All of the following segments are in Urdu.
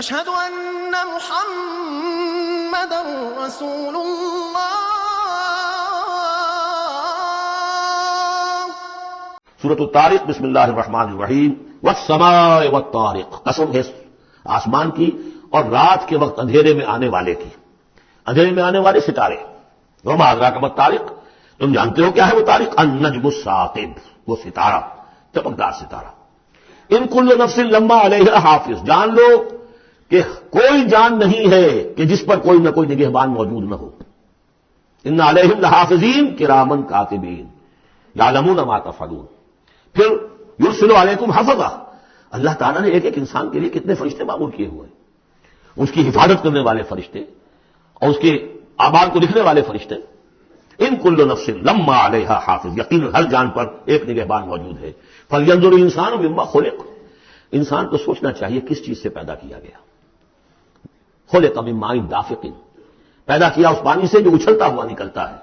أشهد أن محمدا رسول الله. سورۃ الطارق بسم اللہ الرحمن الرحیم. والسماء والطارق، قسم ہے آسمان کی اور رات کے وقت اندھیرے میں آنے والے کی، اندھیرے میں آنے والے ستارے. وما ادراک ما الطارق، تم جانتے ہو کیا ہے وہ طارق؟ النجم الثاقب، وہ ستارہ، چمکدار ستارہ. ان کل نفس لما علیہا حافظ، جان لو کہ کوئی جان نہیں ہے کہ جس پر کوئی نہ کوئی نگہبان موجود نہ ہو. ان علیہم لحافظین کرامن کاتبین یعلمون ما تفعلون. پھر یرسل علیکم حفظہ، اللہ تعالیٰ نے ایک ایک انسان کے لیے کتنے فرشتے معمور کیے ہوئے ہیں، اس کی حفاظت کرنے والے فرشتے اور اس کے اعمال کو لکھنے والے فرشتے. ان کل نفس لما علیہا حافظ، یقین ہر جان پر ایک نگہبان موجود ہے. فلینظر الانسان مما خلق، انسان کو سوچنا چاہیے کس چیز سے پیدا کیا گیا. خلق من ماء دافق، پیدا کیا اس پانی سے جو اچھلتا ہوا نکلتا ہے.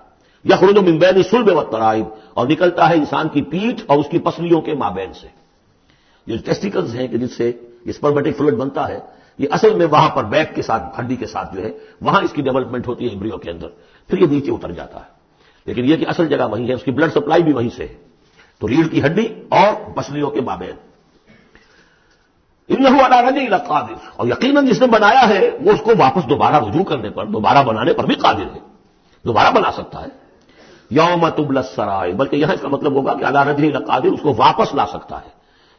یخرج من بین الصلب والترائب، اور نکلتا ہے انسان کی پیٹھ اور اس کی پسلیوں کے مابین سے. یہ ٹیسٹیکلز ہیں کہ جس سے اسپرمیٹک فلوئڈ بنتا ہے، یہ اصل میں وہاں پر بیک کے ساتھ، ہڈی کے ساتھ جو ہے وہاں اس کی ڈیولپمنٹ ہوتی ہے ایمبریو کے اندر، پھر یہ نیچے اتر جاتا ہے. لیکن یہ کہ اصل جگہ وہیں ہے، اس کی بلڈ سپلائی بھی وہیں سے ہے. تو ریڑھ کی ہڈی اور پسلیوں کے مابین. انہ علی رجعہ لقادر، اور یقیناً جس نے بنایا ہے وہ اس کو واپس دوبارہ رجوع کرنے پر، دوبارہ بنانے پر بھی قادر ہے، دوبارہ بنا سکتا ہے. یوم تبلی السرائر، بلکہ یہاں اس کا مطلب ہوگا کہ علی رجعہ لقادر، اس کو واپس لا سکتا ہے،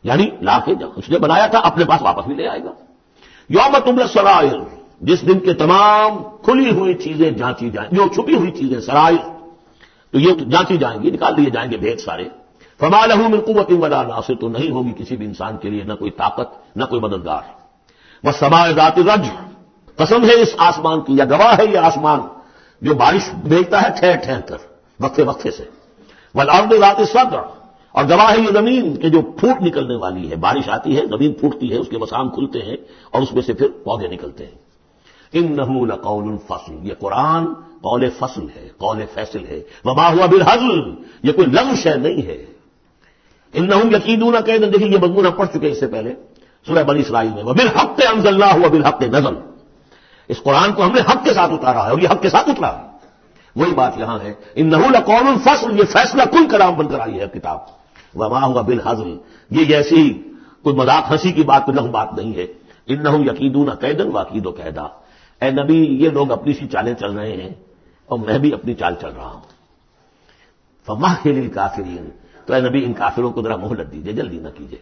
یعنی لا کے اس نے بنایا تھا اپنے پاس واپس بھی لے آئے گا. یوم تبلی السرائر، جس دن کے تمام کھلی ہوئی چیزیں جانچی جائیں، جو چھپی ہوئی چیزیں سرائر، تو یہ جانچی جائیں گی، نکال لیے جائیں گے بھید سارے. فما له من قوت ولا ناصر، تو نہیں ہوگی کسی بھی انسان کے لیے نہ کوئی طاقت نہ کوئی مددگار. والسماء ذات الرجع، قسم ہے اس آسمان کی، یا گواہ ہے یہ آسمان جو بارش بھیجتا ہے ٹھہر ٹھہر کر، وقفے وقفے سے. والارض ذات الصدع، اور گواہ ہے یہ زمین کہ جو پھوٹ نکلنے والی ہے، بارش آتی ہے زمین پھوٹتی ہے، اس کے مسام کھلتے ہیں اور اس میں سے پھر پودے نکلتے ہیں. انہ لقول فصل، یہ قرآن قول فصل ہے، قول فیصل ہے. وما هو بالہزل، یہ کوئی لغو شے نہیں ہے. انہم یکیدون کیدا، دیکھیں یہ مضمون ہم پڑھ چکے اس سے پہلے سورہ بنی اسرائیل میں. وبالحق انزلناہ وبالحق نزل، اس قرآن کو ہم نے حق کے ساتھ اتارا ہے اور یہ حق کے ساتھ اترا ہے. وہی بات یہاں ہے، انہ لقول فصل، یہ فیصلہ کن کلام بن کر آئی ہے کتاب. وما هو بالہزل، یہ ایسی کوئی مذاق ہنسی کی بات، کوئی لغو بات نہیں ہے. انہم یکیدون کیدا واکید کیدا، اے نبی یہ لوگ اپنی سی چالیں چل رہے ہیں اور میں بھی اپنی چال چل رہا ہوں. فمہل الکافرین، تو اے نبی ان کافروں کو ذرا مہلت دیجیے، جلدی نہ کیجیے.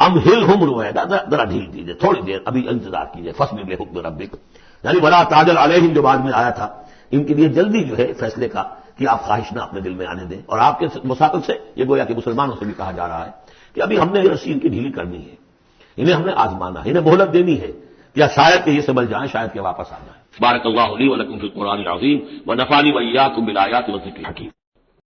امہلہم رویدا، ذرا ڈھیل دیجیے، تھوڑی دیر ابھی انتظار کیجیے. فاصبر لحکم ربک، یعنی ولا تعجل علیہم جو بعد میں آیا تھا، ان کے لیے جلدی جو ہے فیصلے کا کہ آپ خواہش نہ اپنے دل میں آنے دیں. اور آپ کے مساقل سے یہ گویا کہ مسلمانوں سے بھی کہا جا رہا ہے کہ ابھی ہم نے رسی ان کی ڈھیلی کرنی ہے، انہیں ہم نے آزمانا ہے، انہیں مہلت دینی ہے، یا شاید کہ یہ سمجھ جائیں، شاید کہ واپس آ جائیں. بارک اللہ لی و لکم فی القرآن العظیم ونفعنی و ایاکم بالآیات والذکر الحکیم.